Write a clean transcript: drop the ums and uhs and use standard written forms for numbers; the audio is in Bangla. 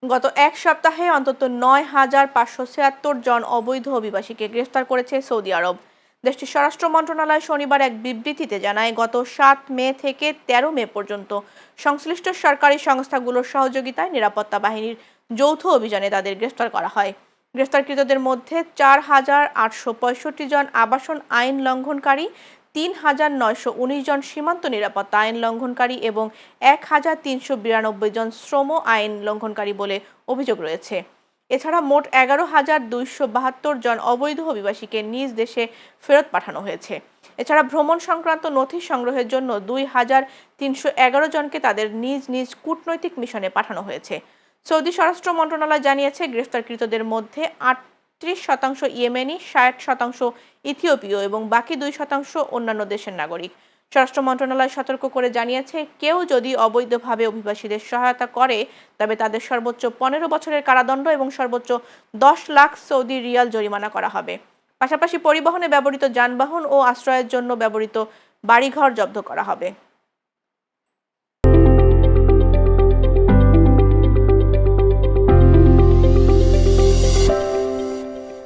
গত এক সপ্তাহে অন্তত ৯,৫৭৬ জন অবৈধ অভিবাসীকে গ্রেফতার করেছে সৌদি আরব। দেশটির স্বরাষ্ট্র মন্ত্রণালয় শনিবার এক বিবৃতিতে জানায়, গত ৭ মে থেকে ১৩ মে পর্যন্ত সংশ্লিষ্ট সরকারি সংস্থাগুলোর সহযোগিতায় নিরাপত্তা বাহিনীর যৌথ অভিযানে তাদের গ্রেফতার করা হয়। গ্রেফতারকৃতদের মধ্যে ৪,৮৬৫ জন আবাসন আইন লঙ্ঘনকারী, ৩,৯১৯ জন সীমান্ত নিরাপত্তা আইন লঙ্ঘনকারী এবং ১,৩৯২ জন শ্রম আইন লঙ্ঘনকারী বলে অভিযোগ রয়েছে। এছাড়া মোট ১১,২৭২ জন অবৈধ অভিবাসীকে নিজ দেশে ফেরত পাঠানো হয়েছে। এছাড়া ভ্রমণ সংক্রান্ত নথি সংগ্রহের জন্য ২,৩১১ জনকে তাদের নিজ নিজ কূটনৈতিক মিশনে পাঠানো হয়েছে। সৌদি স্বরাষ্ট্র মন্ত্রণালয় জানিয়েছে, গ্রেফতারকৃতদের মধ্যে ৩৮% ইয়েমেনি, ৬০% ইথিওপীয় এবং বাকি ২% অন্যান্য দেশের নাগরিক। স্বরাষ্ট্র মন্ত্রণালয় সতর্ক করে জানিয়েছে, কেউ যদি অবৈধভাবে অভিবাসীদের সহায়তা করে তবে তাদের সর্বোচ্চ ১৫ বছরের কারাদণ্ড এবং সর্বোচ্চ ১০ লাখ সৌদি রিয়াল জরিমানা করা হবে। পাশাপাশি পরিবহনে ব্যবহৃত যানবাহন ও আশ্রয়ের জন্য ব্যবহৃত বাড়িঘর জব্দ করা হবে।